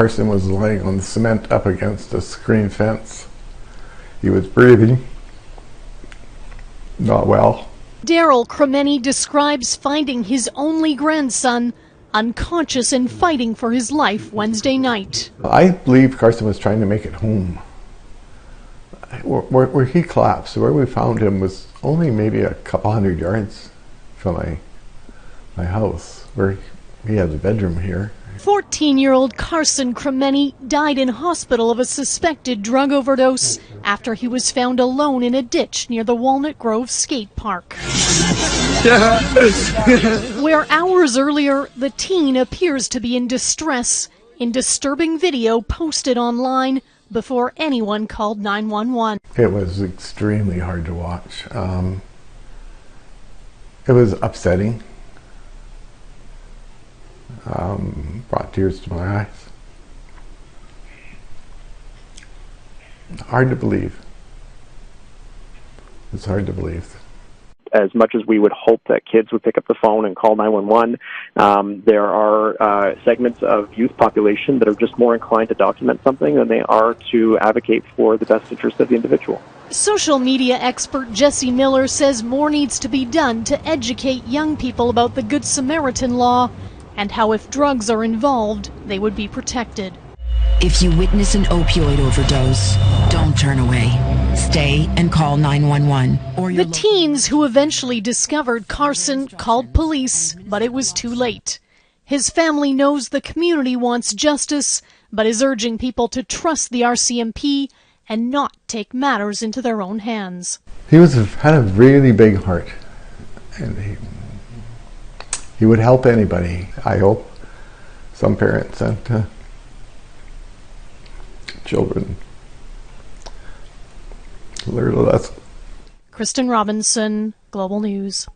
Carson was lying on the cement up against a screen fence. He was breathing not well. Daryl Crimeni describes finding his only grandson unconscious and fighting for his life Wednesday night. I believe Carson was trying to make it home. Where he collapsed, where we found him was only maybe a couple hundred yards from my house, where he has a bedroom here. 14-year-old Carson Crimeni died in hospital of a suspected drug overdose after he was found alone in a ditch near the Walnut Grove skate park. Where hours earlier, the teen appears to be in distress in disturbing video posted online before anyone called 911. It was extremely hard to watch. It was upsetting. Brought tears to my eyes. Hard to believe. It's hard to believe. As much as we would hope that kids would pick up the phone and call 911, there are segments of youth population that are just more inclined to document something than they are to advocate for the best interest of the individual. Social media expert Jesse Miller says more needs to be done to educate young people about the Good Samaritan law and how if drugs are involved, they would be protected. If you witness an opioid overdose, don't turn away. Stay and call 911. The teens who eventually discovered Carson called police, but it was too late. His family knows the community wants justice, but is urging people to trust the RCMP and not take matters into their own hands. He had a really big heart, and he would help anybody, I hope. Some parents and children learn a lesson. Kristen Robinson, Global News.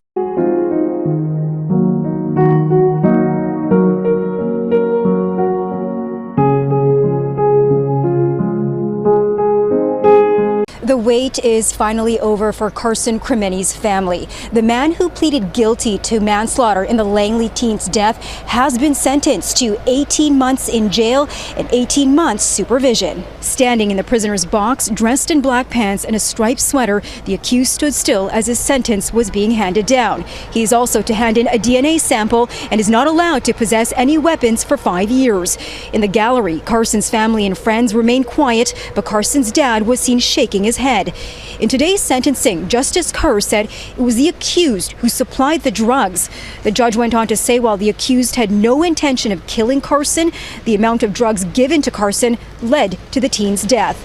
The wait is finally over for Carson Crimeni's family. The man who pleaded guilty to manslaughter in the Langley teen's death has been sentenced to 18 months in jail and 18 months supervision. Standing in the prisoner's box, dressed in black pants and a striped sweater, the accused stood still as his sentence was being handed down. He is also to hand in a DNA sample and is not allowed to possess any weapons for 5 years. In the gallery, Carson's family and friends remained quiet, but Carson's dad was seen shaking his head. In today's sentencing, Justice Kerr said it was the accused who supplied the drugs. The judge went on to say while the accused had no intention of killing Carson, the amount of drugs given to Carson led to the teen's death.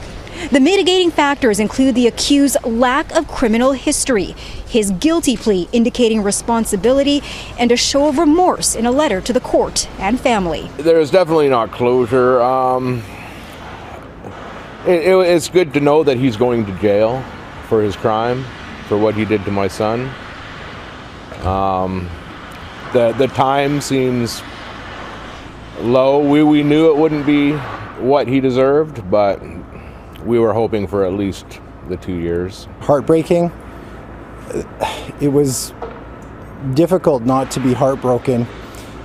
The mitigating factors include the accused's lack of criminal history, his guilty plea indicating responsibility, and a show of remorse in a letter to the court and family. There's definitely not closure. It's good to know that he's going to jail for his crime, for what he did to my son. The time seems low. We knew it wouldn't be what he deserved, but we were hoping for at least the 2 years. Heartbreaking. It was difficult not to be heartbroken,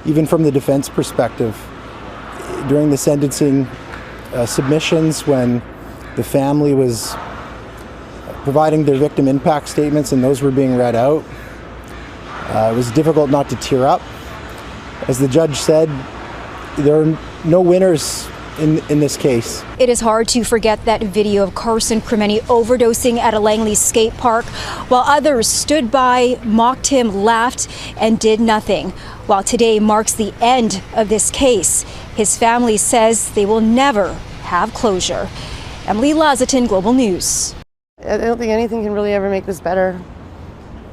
even from the defense perspective. During the sentencing submissions, when the family was providing their victim impact statements and those were being read out, it was difficult not to tear up. As the judge said, there are no winners in this case. It is hard to forget that video of Carson Crimeni overdosing at a Langley skate park while others stood by, mocked him, laughed, and did nothing. While today marks the end of this case, his family says they will never have closure. Emily Lazatin, Global News. I don't think anything can really ever make this better.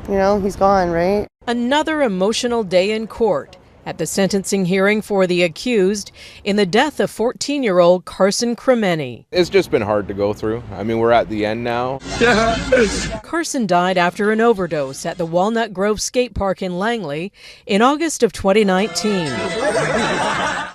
You know, he's gone, right? Another emotional day in court at the sentencing hearing for the accused in the death of 14-year-old Carson Crimeni. It's just been hard to go through. I mean, we're at the end now. Carson died after an overdose at the Walnut Grove skate park in Langley in August of 2019.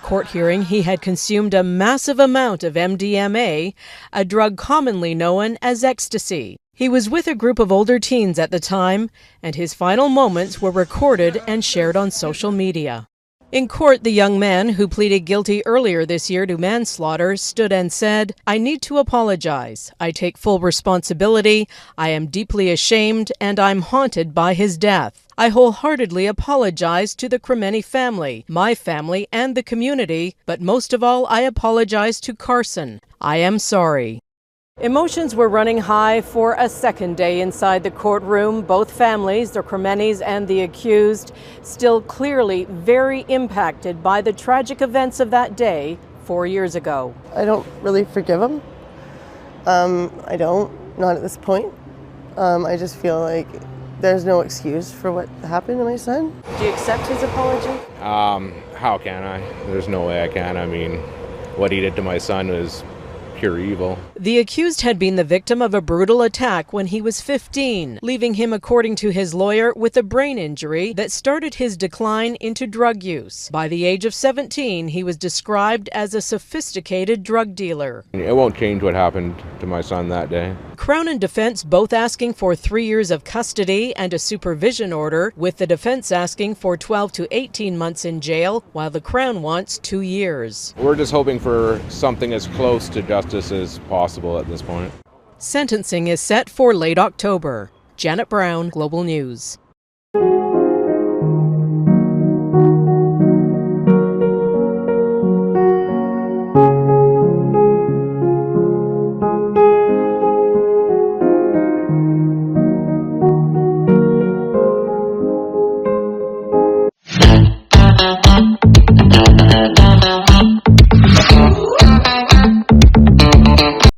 Court hearing, he had consumed a massive amount of MDMA, a drug commonly known as ecstasy. He was with a group of older teens at the time, and his final moments were recorded and shared on social media. In court, the young man who pleaded guilty earlier this year to manslaughter stood and said, "I need to apologize. I take full responsibility. I am deeply ashamed, and I'm haunted by his death. I wholeheartedly apologize to the Crimeni family, my family, and the community, but most of all, I apologize to Carson. I am sorry." Emotions were running high for a second day inside the courtroom. Both families, the Crimenis and the accused, still clearly very impacted by the tragic events of that day 4 years ago. I don't really forgive him. I don't, not at this point. I just feel like there's no excuse for what happened to my son. Do you accept his apology? How can I? There's no way I can. I mean, what he did to my son was pure evil. The accused had been the victim of a brutal attack when he was 15, leaving him, according to his lawyer, with a brain injury that started his decline into drug use. By the age of 17, he was described as a sophisticated drug dealer. It won't change what happened to my son that day. Crown and defense both asking for 3 years of custody and a supervision order, with the defense asking for 12 to 18 months in jail, while the Crown wants 2 years. We're just hoping for something as close to justice as possible at this point. Sentencing is set for late October. Janet Brown, Global News.